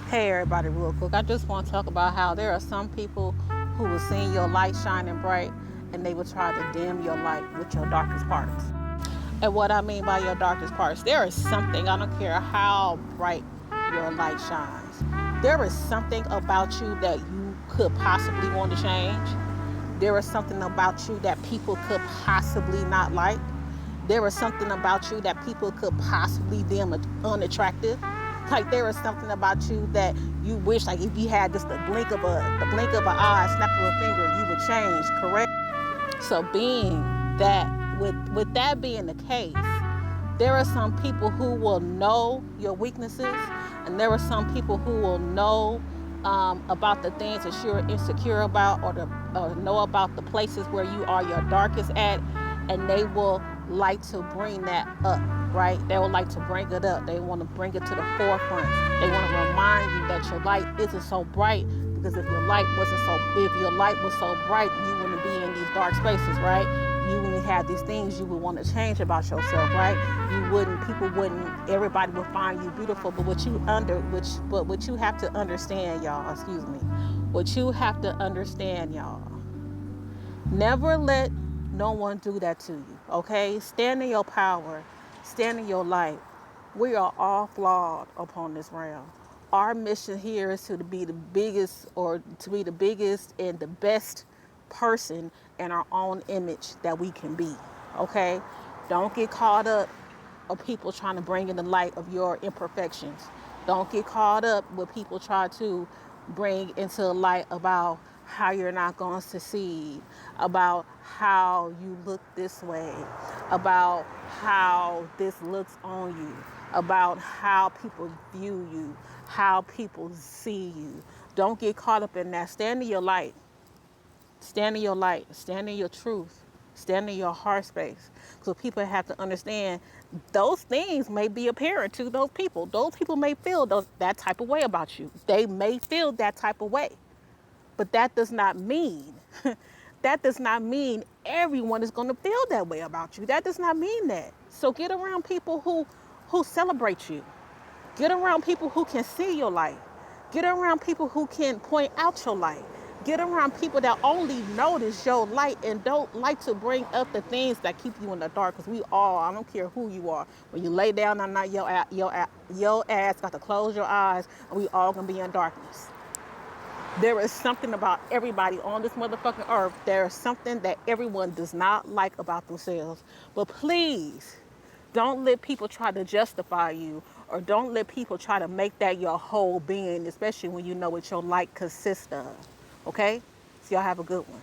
Hey everybody, real quick. I just want to talk about how there are some people who will see your light shining bright and they will try to dim your light with your darkest parts. And what I mean by your darkest parts, there is something, I don't care how bright your light shines, there is something about you that you could possibly want to change. There is something about you that people could possibly not like. There is something about you that people could possibly deem unattractive. Like there is something about you that you wish, like if you had just the blink of an eye, snap of a finger, you would change. Correct? So being that, with that being the case, there are some people who will know your weaknesses, and there are some people who will know about the things that you're insecure about, or know about the places where you are your darkest at, and they will like to bring that up, right? They would like to bring it up. They want to bring it to the forefront. They want to remind you that your light isn't so bright, because if your light was so bright, you wouldn't be in these dark spaces, right? You wouldn't have these things you would want to change about yourself, right? People wouldn't, everybody would find you beautiful. But what you have to understand, y'all, excuse me, what you have to understand, y'all, never let no one do that to you, okay? Stand in your power, stand in your light. We are all flawed upon this realm. Our mission here is to be the biggest, or to be the biggest and the best person in our own image that we can be, okay? Don't get caught up of people trying to bring in the light of your imperfections. Don't get caught up with people try to bring into the light about how you're not going to succeed, about how you look this way, about how this looks on you, about how people view you, how people see you. Don't get caught up in that. Stand in your light. Stand in your light. Stand in your truth. Stand in your heart space. So people have to understand those things may be apparent to those people. Those people may feel that type of way about you. They may feel that type of way. But that does not mean, that does not mean everyone is going to feel that way about you. That does not mean that. So get around people who celebrate you. Get around people who can see your light. Get around people who can point out your light. Get around people that only notice your light and don't like to bring up the things that keep you in the dark. Because we all, I don't care who you are, when you lay down at night, your ass got to close your eyes, and we all going to be in darkness. There is something about everybody on this motherfucking earth. There is something that everyone does not like about themselves. But please, don't let people try to justify you, or don't let people try to make that your whole being, especially when you know what your light consists of. Okay? So y'all have a good one.